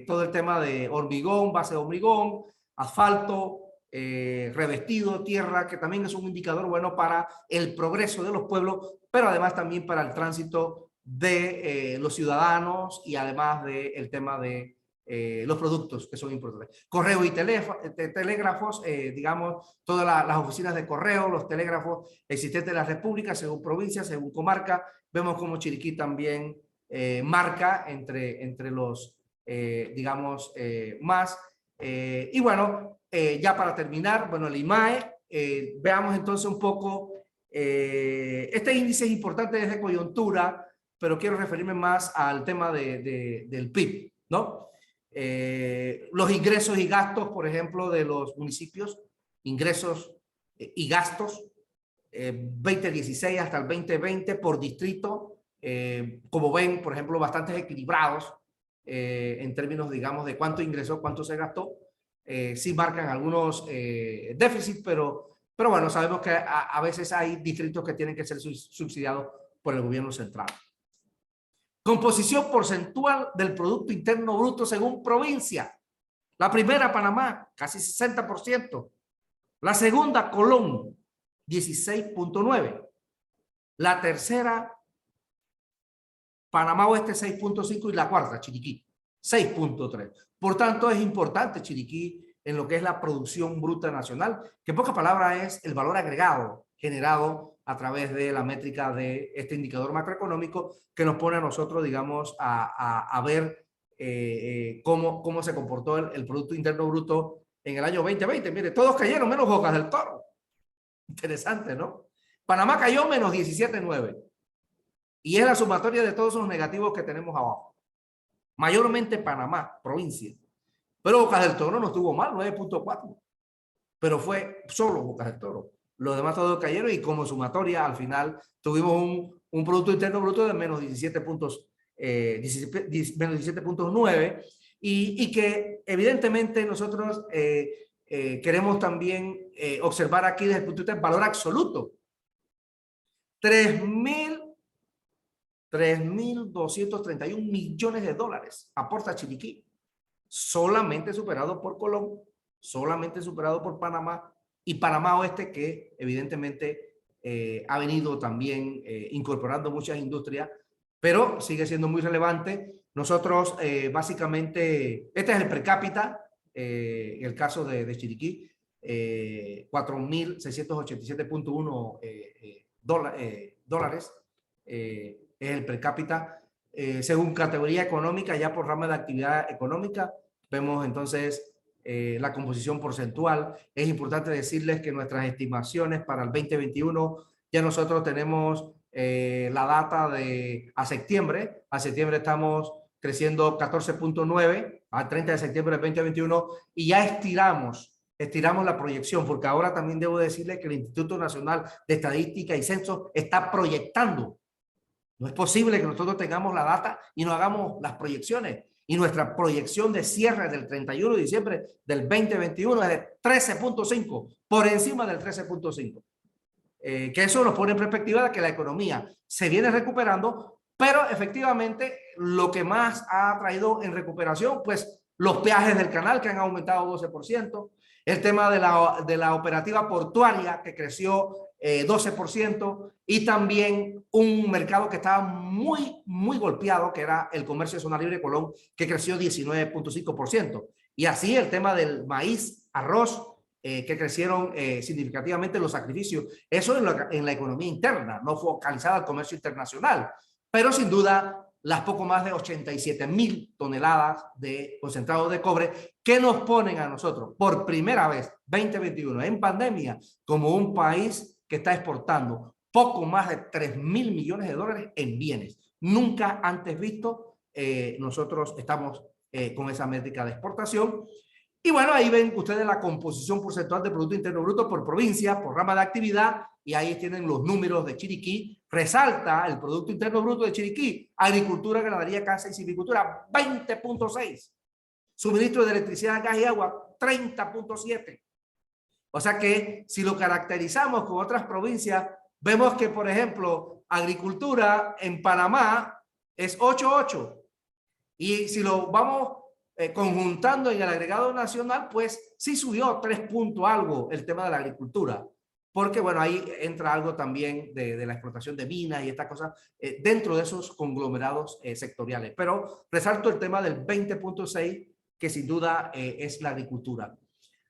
todo el tema de hormigón, base de hormigón, asfalto, revestido, tierra, que también es un indicador bueno para el progreso de los pueblos, pero además también para el tránsito de los ciudadanos y además del tema de los productos que son importantes. Correo y telégrafos, digamos, todas las oficinas de correo, los telégrafos existentes en la República, según provincia, según comarca. Vemos como Chiriquí también marca entre los, digamos, más. Y bueno, ya para terminar, bueno, el IMAE, veamos entonces un poco, este índice es importante desde coyuntura, pero quiero referirme más al tema del PIB, ¿no? Los ingresos y gastos, por ejemplo, de los municipios, ingresos y gastos, 2016 hasta el 2020 por distrito, como ven, por ejemplo, bastante equilibrados en términos, digamos, de cuánto ingresó, cuánto se gastó. Sí marcan algunos déficits, pero bueno, sabemos que a veces hay distritos que tienen que ser subsidiados por el gobierno central. Composición porcentual del Producto Interno Bruto según provincia. La primera, Panamá, casi 60%. La segunda, Colón, 16.9%. La tercera, Panamá Oeste, 6.5%. Y la cuarta, Chiriquí, 6.3%. Por tanto, es importante Chiriquí en lo que es la producción bruta nacional, que en pocas palabras es el valor agregado generado a través de la métrica de este indicador macroeconómico que nos pone a nosotros, digamos, a ver cómo se comportó el Producto Interno Bruto en el año 2020. Mire, todos cayeron, menos Bocas del Toro. Interesante, ¿no? Panamá cayó menos 17.9. Y es la sumatoria de todos los negativos que tenemos abajo. Mayormente Panamá, provincia. Pero Bocas del Toro no estuvo mal, 9.4. Pero fue solo Bocas del Toro. Los demás todos cayeron y como sumatoria al final tuvimos un Producto Interno Bruto de menos 17.9 y que evidentemente nosotros queremos también observar aquí desde el punto de vista del valor absoluto. 3.231 millones de dólares aporta Chiriquí, solamente superado por Colón, solamente superado por Panamá, y Panamá Oeste, que evidentemente ha venido también incorporando muchas industrias, pero sigue siendo muy relevante. Nosotros básicamente, este es el per cápita, en el caso de Chiriquí, 4.687.1 dólares es el per cápita. Según categoría económica, ya por rama de actividad económica, vemos entonces la composición porcentual. Es importante decirles que nuestras estimaciones para el 2021, ya nosotros tenemos la data a septiembre. A septiembre estamos creciendo 14.9 al 30 de septiembre del 2021 y ya estiramos la proyección, porque ahora también debo decirles que el Instituto Nacional de Estadística y Censo está proyectando. No es posible que nosotros tengamos la data y no hagamos las proyecciones. Y nuestra proyección de cierre del 31 de diciembre del 2021 es de 13.5, por encima del 13.5. Que eso nos pone en perspectiva de que la economía se viene recuperando, pero efectivamente lo que más ha traído en recuperación, pues los peajes del canal que han aumentado 12%, el tema de la operativa portuaria que creció 12%, y también un mercado que estaba muy golpeado, que era el comercio de zona libre de Colón, que creció 19.5%. Y así el tema del maíz, arroz, que crecieron significativamente los sacrificios. Eso en la economía interna, no focalizada al comercio internacional, pero sin duda las poco más de 87.000 toneladas de concentrado de cobre que nos ponen a nosotros por primera vez 2021 en pandemia como un país que está exportando poco más de 3.000 millones de dólares en bienes. Nunca antes visto nosotros estamos con esa métrica de exportación. Y bueno, ahí ven ustedes la composición porcentual del Producto Interno Bruto por provincia, por rama de actividad, y ahí tienen los números de Chiriquí. Resalta el Producto Interno Bruto de Chiriquí: agricultura, ganadería, caza y silvicultura, 20.6. Suministro de electricidad, gas y agua, 30.7. O sea que si lo caracterizamos con otras provincias, vemos que, por ejemplo, agricultura en Panamá es 8.8. Y si lo vamos conjuntando en el agregado nacional, pues sí subió 3 puntos algo el tema de la agricultura. Porque, bueno, ahí entra algo también de la explotación de minas y estas cosas dentro de esos conglomerados sectoriales. Pero resalto el tema del 20.6 que sin duda es la agricultura.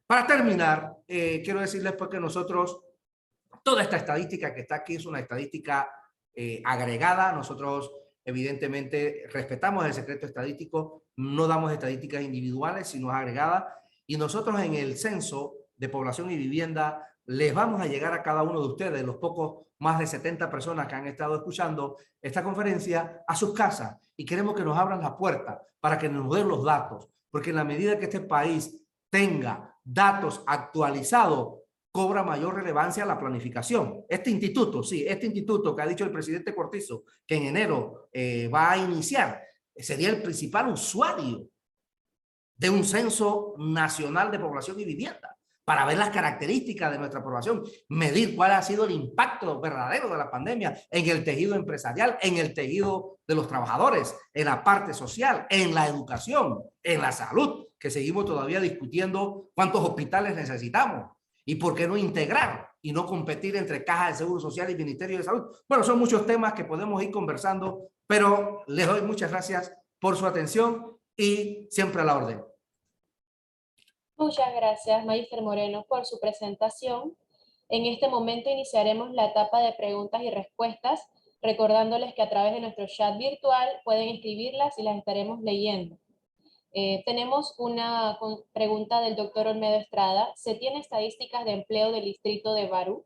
Para terminar, quiero decirles pues que nosotros, toda esta estadística que está aquí es una estadística agregada. Nosotros evidentemente respetamos el secreto estadístico, no damos estadísticas individuales, sino agregadas. Y nosotros en el censo de población y vivienda les vamos a llegar a cada uno de ustedes, los pocos más de 70 personas que han estado escuchando esta conferencia, a sus casas. Y queremos que nos abran la puerta para que nos den los datos, porque en la medida que este país tenga datos actualizados, cobra mayor relevancia la planificación. Este instituto, sí, este instituto que ha dicho el presidente Cortizo, que en enero va a iniciar, sería el principal usuario de un censo nacional de población y vivienda, para ver las características de nuestra población, medir cuál ha sido el impacto verdadero de la pandemia en el tejido empresarial, en el tejido de los trabajadores, en la parte social, en la educación, en la salud, que seguimos todavía discutiendo cuántos hospitales necesitamos y por qué no integrar y no competir entre Caja de Seguro Social y Ministerio de Salud. Bueno, son muchos temas que podemos ir conversando, pero les doy muchas gracias por su atención y siempre a la orden. Muchas gracias, Magister Moreno, por su presentación. En este momento iniciaremos la etapa de preguntas y respuestas, recordándoles que a través de nuestro chat virtual pueden escribirlas y las estaremos leyendo. Tenemos una pregunta del doctor Olmedo Estrada. ¿Se tiene estadísticas de empleo del distrito de Barú?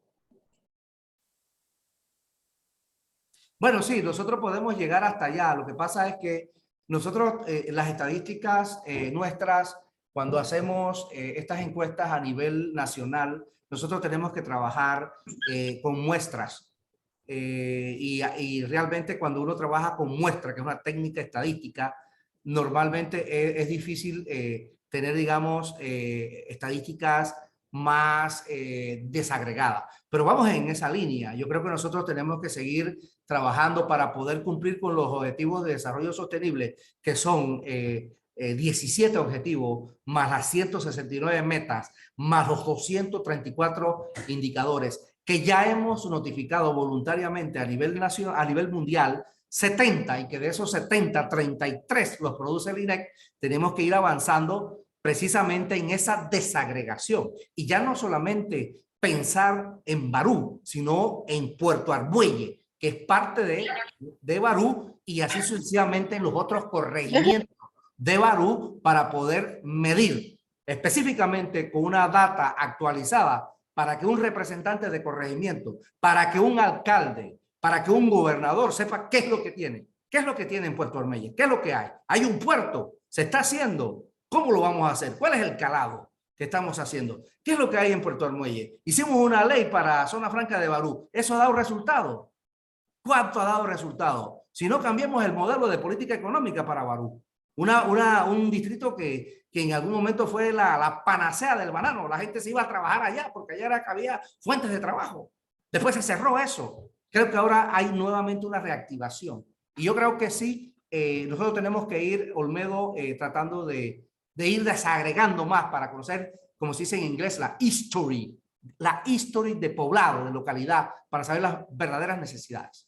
Bueno, sí, nosotros podemos llegar hasta allá. Lo que pasa es que nosotros, las estadísticas nuestras, cuando hacemos estas encuestas a nivel nacional, nosotros tenemos que trabajar con muestras. Y realmente cuando uno trabaja con muestra, que es una técnica estadística, normalmente es difícil tener, digamos, estadísticas más desagregadas. Pero vamos en esa línea. Yo creo que nosotros tenemos que seguir trabajando para poder cumplir con los objetivos de desarrollo sostenible, que son 17 objetivos, más las 169 metas, más los 234 indicadores, que ya hemos notificado voluntariamente a nivel nacional, a nivel mundial, 70, y que de esos 70, 33 los produce el INEC. Tenemos que ir avanzando precisamente en esa desagregación. Y ya no solamente pensar en Barú, sino en Puerto Argüelle, que es parte de Barú, y así sucesivamente en los otros corregimientos de Barú, para poder medir específicamente con una data actualizada, para que un representante de corregimiento, para que un alcalde, para que un gobernador sepa qué es lo que tiene. ¿Qué es lo que tiene en Puerto Argüelle? ¿Qué es lo que hay? Hay un puerto, se está haciendo. ¿Cómo lo vamos a hacer? ¿Cuál es el calado que estamos haciendo? ¿Qué es lo que hay en Puerto Argüelle? Hicimos una ley para Zona Franca de Barú. ¿Eso ha dado resultado? ¿Cuánto ha dado resultado? Si no cambiamos el modelo de política económica para Barú. Un distrito que en algún momento fue la panacea del banano. La gente se iba a trabajar allá porque allá era que había fuentes de trabajo. Después se cerró eso. Creo que ahora hay nuevamente una reactivación. Y yo creo que sí, nosotros tenemos que ir, Olmedo, tratando de ir desagregando más para conocer, como se dice en inglés, la history de poblado, de localidad, para saber las verdaderas necesidades.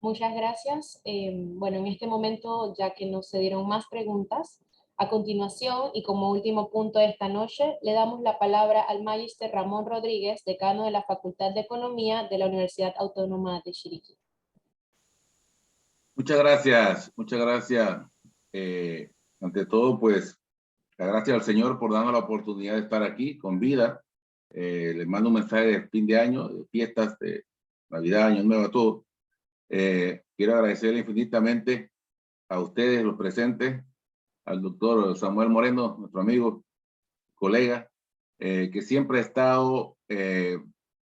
Muchas gracias. Bueno, en este momento, ya que no se dieron más preguntas, a continuación, y como último punto de esta noche, le damos la palabra al Magister Ramón Rodríguez, decano de la Facultad de Economía de la Universidad Autónoma de Chiriquí. Muchas gracias, muchas gracias. Ante todo, pues, gracias al Señor por darnos la oportunidad de estar aquí con vida. Les mando un mensaje de fin de año, de fiestas, de Navidad, Año Nuevo, a todos. Quiero agradecerle infinitamente a ustedes, los presentes, al doctor Samuel Moreno, nuestro amigo, colega, que siempre ha estado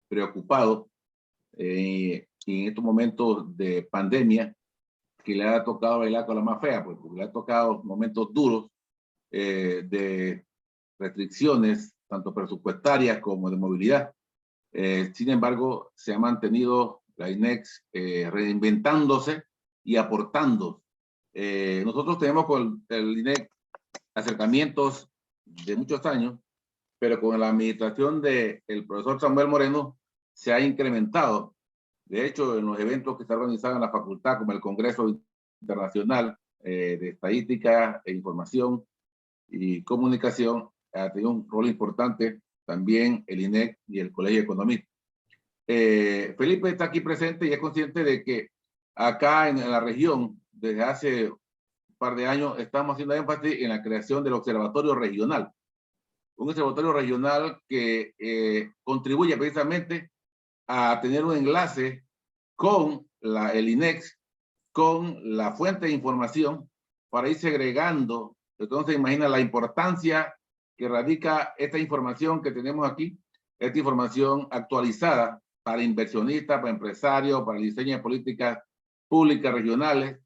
preocupado en estos momentos de pandemia, que le ha tocado bailar con la más fea, pues, porque le ha tocado momentos duros de restricciones, tanto presupuestarias como de movilidad. Sin embargo, se ha mantenido la INEC reinventándose y aportando. Nosotros tenemos con el INEC acercamientos de muchos años, pero con la administración del profesor Samuel Moreno se ha incrementado. De hecho, en los eventos que se han organizado en la facultad, como el Congreso Internacional de estadística e información y comunicación, ha tenido un rol importante también el INEC y el Colegio de Economistas. Felipe está aquí presente y es consciente de que acá en la región, desde hace un par de años, estamos haciendo énfasis en la creación del Observatorio Regional. Un observatorio regional que contribuye precisamente a tener un enlace con el INEC, con la fuente de información, para ir segregando. Entonces, imagina la importancia que radica esta información que tenemos aquí, esta información actualizada para inversionistas, para empresarios, para el diseño de políticas públicas regionales.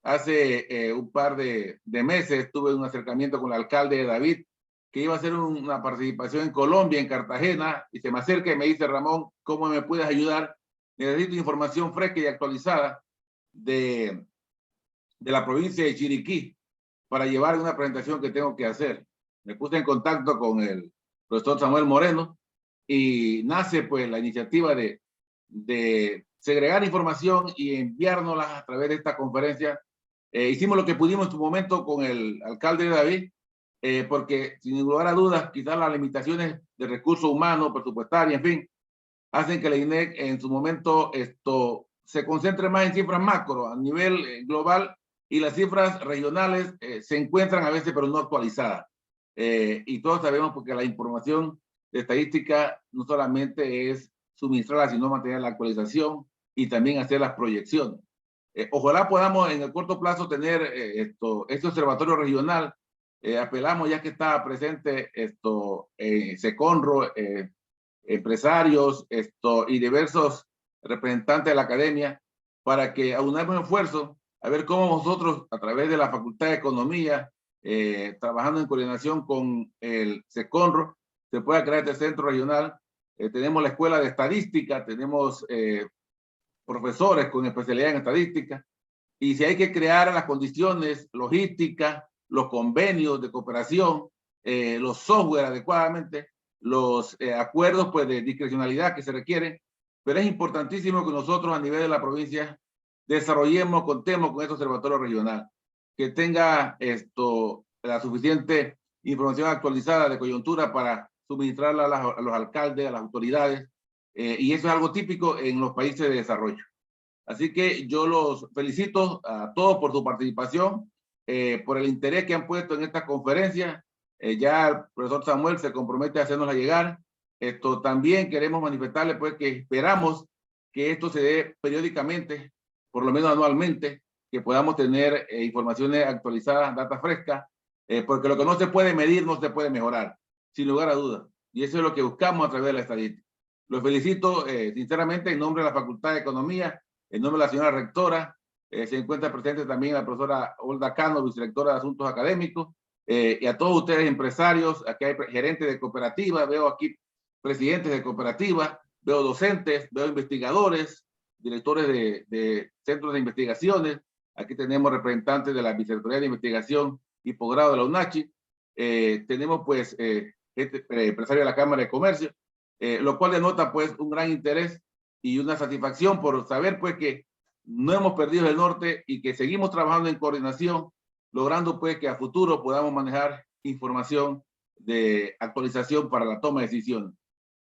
Hace un par de meses tuve un acercamiento con el alcalde de David, que iba a hacer una participación en Colombia, en Cartagena, y se me acerca y me dice: Ramón, ¿cómo me puedes ayudar? Necesito información fresca y actualizada de la provincia de Chiriquí para llevar una presentación que tengo que hacer. Me puse en contacto con el profesor Samuel Moreno y nace pues la iniciativa de segregar información y enviárnosla a través de esta conferencia. Hicimos lo que pudimos en su momento con el alcalde de David, porque sin lugar a dudas, quizás las limitaciones de recursos humanos, presupuestarios, en fin, hacen que la INEC en su momento se concentre más en cifras macro a nivel global, y las cifras regionales se encuentran a veces pero no actualizadas. Y todos sabemos porque la información de estadística no solamente es suministrarla, sino mantener la actualización y también hacer las proyecciones. Ojalá podamos en el corto plazo tener este observatorio regional. Apelamos, ya que está presente Seconro, empresarios y diversos representantes de la academia, para que aunemos esfuerzos a ver cómo nosotros, a través de la Facultad de Economía, trabajando en coordinación con el Seconro, se pueda crear este centro regional. Tenemos la Escuela de Estadística, tenemos profesores con especialidad en estadística, y si hay que crear las condiciones logísticas, los convenios de cooperación, los software adecuadamente, los acuerdos pues, de discrecionalidad que se requieren, pero es importantísimo que nosotros a nivel de la provincia desarrollemos, contemos con este observatorio regional, que tenga la suficiente información actualizada de coyuntura para suministrarla a los alcaldes, a las autoridades, y eso es algo típico en los países de desarrollo. Así que yo los felicito a todos por su participación, por el interés que han puesto en esta conferencia. Ya el profesor Samuel se compromete a hacernosla llegar. También queremos manifestarle pues que esperamos que esto se dé periódicamente, por lo menos anualmente, que podamos tener informaciones actualizadas, data fresca, porque lo que no se puede medir no se puede mejorar, sin lugar a dudas. Y eso es lo que buscamos a través de la estadística. Los felicito sinceramente en nombre de la Facultad de Economía, en nombre de la señora rectora. Se encuentra presente también la profesora Olda Cano, vicerectora de Asuntos Académicos, y a todos ustedes empresarios. Aquí hay gerentes de cooperativas, veo aquí presidentes de cooperativas, veo docentes, veo investigadores, directores de centros de investigaciones. Aquí tenemos representantes de la Vicerrectoría de Investigación y Posgrado de la UNACHI. Tenemos pues gente empresario de la Cámara de Comercio, lo cual denota pues un gran interés y una satisfacción por saber pues que no hemos perdido el norte y que seguimos trabajando en coordinación, logrando pues que a futuro podamos manejar información de actualización para la toma de decisiones.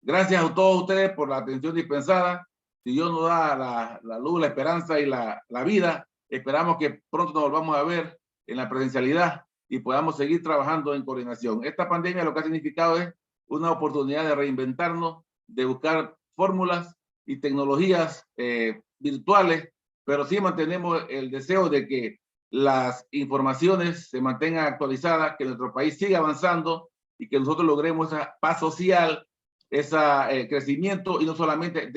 Gracias a todos ustedes por la atención dispensada. Si Dios nos da la luz, la esperanza y la vida, esperamos que pronto nos volvamos a ver en la presencialidad y podamos seguir trabajando en coordinación. Esta pandemia lo que ha significado es una oportunidad de reinventarnos, de buscar fórmulas y tecnologías virtuales, pero sí mantenemos el deseo de que las informaciones se mantengan actualizadas, que nuestro país siga avanzando y que nosotros logremos esa paz social, ese crecimiento, y no solamente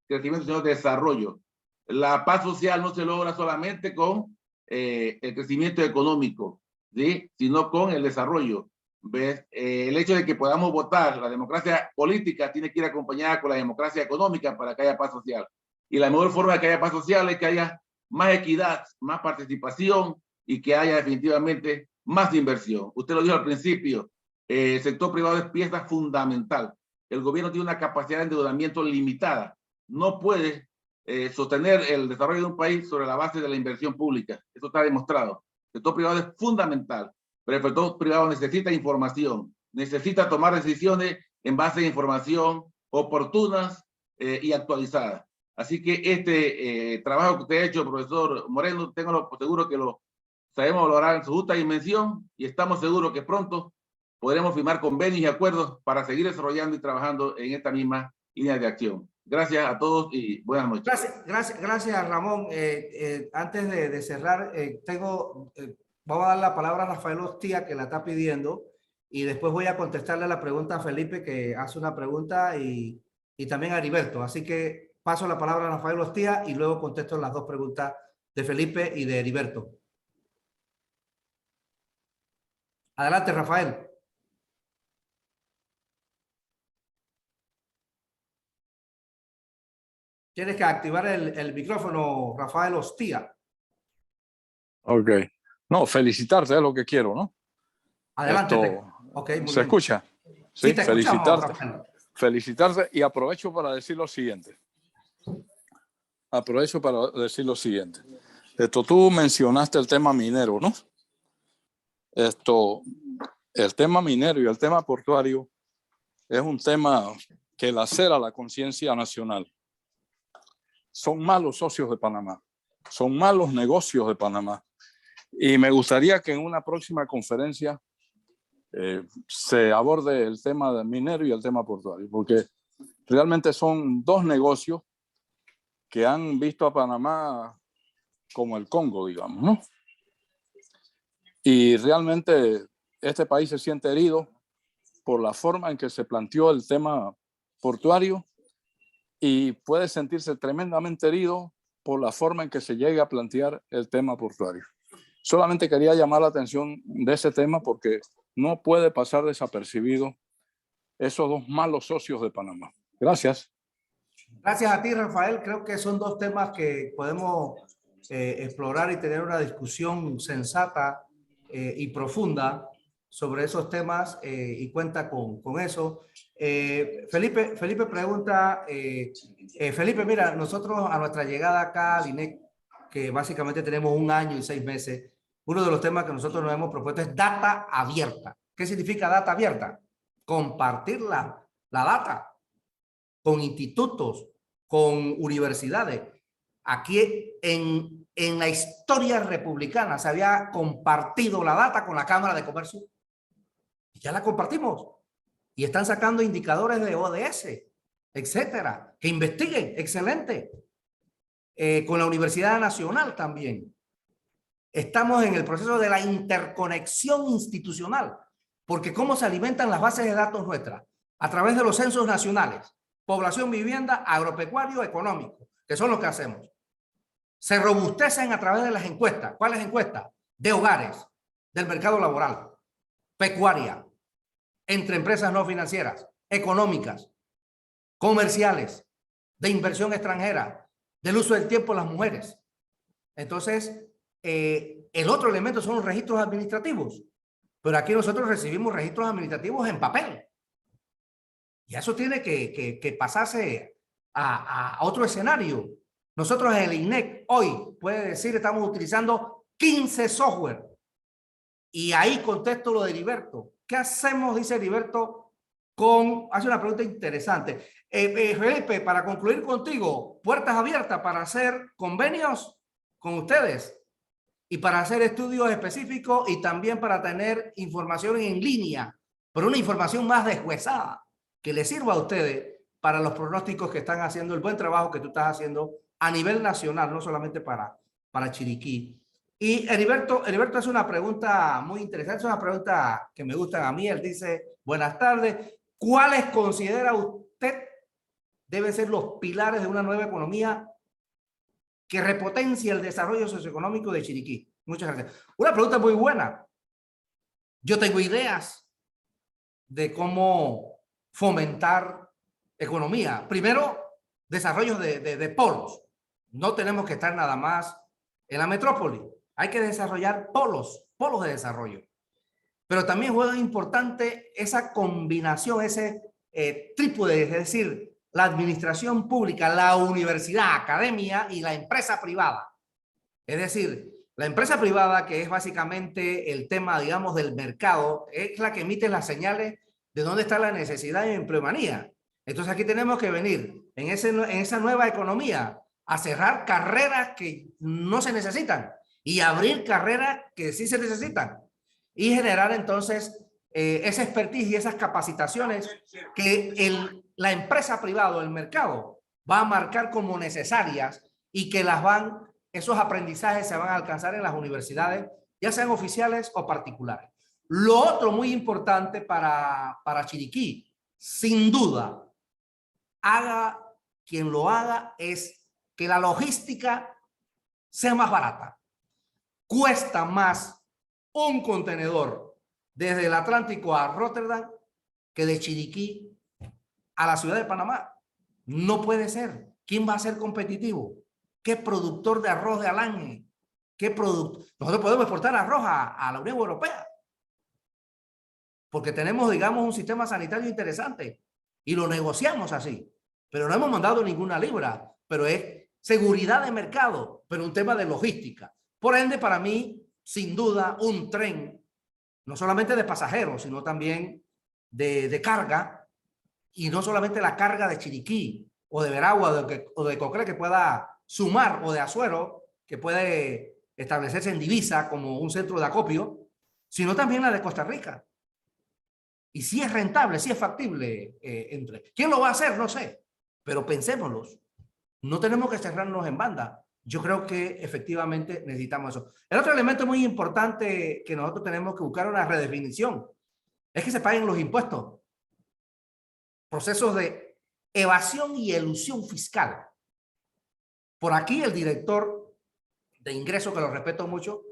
crecimiento, sino desarrollo. La paz social no se logra solamente con el crecimiento económico, ¿sí? Sino con el desarrollo. ¿Ves? El hecho de que podamos votar, la democracia política tiene que ir acompañada con la democracia económica para que haya paz social. Y la mejor forma de que haya paz social es que haya más equidad, más participación y que haya definitivamente más inversión. Usted lo dijo al principio, el sector privado es pieza fundamental. El gobierno tiene una capacidad de endeudamiento limitada. No puede sostener el desarrollo de un país sobre la base de la inversión pública. Eso está demostrado. sector privado es fundamental, pero el sector privado necesita información, necesita tomar decisiones en base a información oportunas y actualizadas. Así que este trabajo que usted ha hecho, profesor Moreno, tengo seguro que lo sabemos valorar en su justa dimensión y estamos seguros que pronto podremos firmar convenios y acuerdos para seguir desarrollando y trabajando en esta misma línea de acción. Gracias a todos y buenas noches. Gracias, Ramón. Antes de cerrar, vamos a dar la palabra a Rafael Hostia, que la está pidiendo, y después voy a contestarle la pregunta a Felipe, que hace una pregunta, y también a Heriberto. Así que paso la palabra a Rafael Hostia y luego contesto las dos preguntas de Felipe y de Heriberto. Adelante, Rafael. Tienes que activar el micrófono, Rafael Hostia. Ok. No, felicitarte es lo que quiero, ¿no? Adelante. Okay, muy ¿Se bien. escucha? Sí, te felicitarte. Felicitarte y aprovecho para decir lo siguiente. Tú mencionaste el tema minero, ¿no? El tema minero y el tema portuario es un tema que lacera la conciencia nacional. Son malos socios de Panamá, son malos negocios de Panamá. Y me gustaría que en una próxima conferencia se aborde el tema del minero y el tema portuario, porque realmente son dos negocios que han visto a Panamá como el Congo, digamos, ¿no? Y realmente este país se siente herido por la forma en que se planteó el tema portuario y puede sentirse tremendamente herido por la forma en que se llegue a plantear el tema portuario. Solamente quería llamar la atención de ese tema porque no puede pasar desapercibido esos dos malos socios de Panamá. Gracias. Gracias a ti, Rafael. Creo que son dos temas que podemos explorar y tener una discusión sensata y profunda sobre esos temas y cuenta con eso. Felipe pregunta, Felipe, mira, nosotros a nuestra llegada acá al INEC, que básicamente tenemos 1 año y 6 meses, uno de los temas que nosotros nos hemos propuesto es data abierta. ¿Qué significa data abierta? Compartir la data con institutos, con universidades. Aquí en la historia republicana se había compartido la data con la Cámara de Comercio. Ya la compartimos. Y están sacando indicadores de ODS, etcétera. Que investiguen. Excelente. Con la Universidad Nacional también. Estamos en el proceso de la interconexión institucional. Porque ¿cómo se alimentan las bases de datos nuestras? A través de los censos nacionales. Población, vivienda, agropecuario, económico, que son los que hacemos. Se robustecen a través de las encuestas. ¿Cuáles encuestas? De hogares, del mercado laboral, pecuaria, entre empresas no financieras, económicas, comerciales, de inversión extranjera, del uso del tiempo de las mujeres. Entonces, el otro elemento son los registros administrativos. Pero aquí nosotros recibimos registros administrativos en papel. Y eso tiene que pasarse a otro escenario. Nosotros en el INEC hoy, puede decir, estamos utilizando 15 software. Y ahí contesto lo de Heriberto. ¿Qué hacemos? Dice Heriberto, hace una pregunta interesante. Felipe, para concluir contigo, puertas abiertas para hacer convenios con ustedes y para hacer estudios específicos y también para tener información en línea, pero una información más deshuesada que les sirva a ustedes para los pronósticos que están haciendo, el buen trabajo que tú estás haciendo a nivel nacional, no solamente para Chiriquí. Y Heriberto hace una pregunta muy interesante, es una pregunta que me gusta a mí. Él dice, buenas tardes, ¿cuáles considera usted deben ser los pilares de una nueva economía que repotencie el desarrollo socioeconómico de Chiriquí? Muchas gracias. Una pregunta muy buena. Yo tengo ideas de cómo fomentar economía. Primero, desarrollo de polos. No tenemos que estar nada más en la metrópoli. Hay que desarrollar polos de desarrollo. Pero también juega importante esa combinación, ese trípode, es decir, la administración pública, la universidad, academia y la empresa privada. Es decir, La empresa privada, que es básicamente el tema, digamos, del mercado, es la que emite las señales de dónde está la necesidad de empleomanía. Entonces aquí tenemos que venir en esa nueva economía a cerrar carreras que no se necesitan y abrir carreras que sí se necesitan y generar entonces esa expertise y esas capacitaciones que la empresa privada o el mercado va a marcar como necesarias y que esos aprendizajes se van a alcanzar en las universidades, ya sean oficiales o particulares. Lo otro muy importante para Chiriquí, sin duda, haga quien lo haga, es que la logística sea más barata. Cuesta más un contenedor desde el Atlántico a Rotterdam que de Chiriquí a la ciudad de Panamá. No puede ser. ¿Quién va a ser competitivo? ¿Qué productor de arroz de Alange? Nosotros podemos exportar arroz a la Unión Europea porque tenemos, digamos, un sistema sanitario interesante y lo negociamos así, pero no hemos mandado ninguna libra, pero es seguridad de mercado, pero un tema de logística. Por ende, para mí, sin duda, un tren, no solamente de pasajeros, sino también de carga, y no solamente la carga de Chiriquí o de Veragua o de Coclé que pueda sumar, o de Azuero que puede establecerse en Divisa como un centro de acopio, sino también la de Costa Rica. Y si es rentable, si es factible. ¿Quién lo va a hacer? No sé, pero pensémoslos. No tenemos que cerrarnos en banda. Yo creo que efectivamente necesitamos eso. El otro elemento muy importante que nosotros tenemos que buscar una redefinición es que se paguen los impuestos. Procesos de evasión y elusión fiscal. Por aquí el director de ingresos, que lo respeto mucho,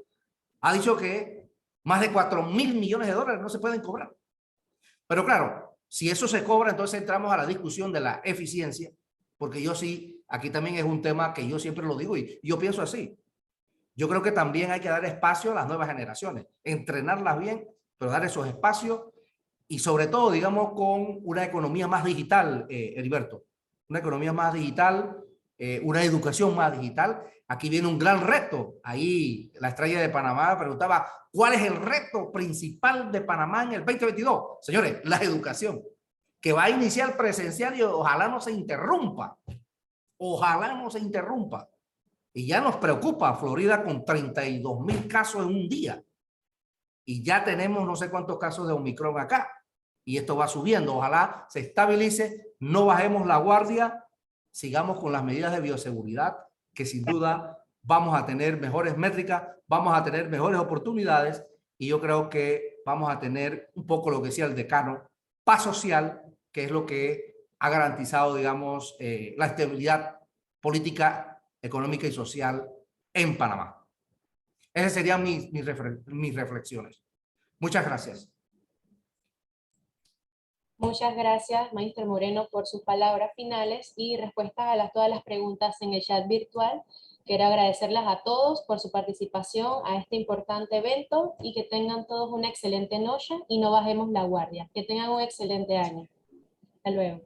ha dicho que más de 4.000 millones de dólares no se pueden cobrar. Pero claro, si eso se cobra, entonces entramos a la discusión de la eficiencia, porque yo sí, aquí también es un tema que yo siempre lo digo y yo pienso así. Yo creo que también hay que dar espacio a las nuevas generaciones, entrenarlas bien, pero dar esos espacios y sobre todo, digamos, con una economía más digital, Heriberto, una economía más digital, una educación más digital. Aquí viene un gran reto. Ahí la Estrella de Panamá preguntaba, ¿cuál es el reto principal de Panamá en el 2022? Señores, la educación, que va a iniciar presencial y ojalá no se interrumpa. Ojalá no se interrumpa. Y ya nos preocupa Florida con 32.000 casos en un día. Y ya tenemos no sé cuántos casos de Omicron acá. Y esto va subiendo. Ojalá se estabilice, no bajemos la guardia, sigamos con las medidas de bioseguridad, que sin duda vamos a tener mejores métricas, vamos a tener mejores oportunidades y yo creo que vamos a tener un poco lo que decía el decano, paz social, que es lo que ha garantizado, digamos, la estabilidad política, económica y social en Panamá. Esas serían mis reflexiones. Muchas gracias. Muchas gracias, Magister Moreno, por sus palabras finales y respuestas a todas las preguntas en el chat virtual. Quiero agradecerles a todos por su participación a este importante evento y que tengan todos una excelente noche y no bajemos la guardia. Que tengan un excelente año. Hasta luego.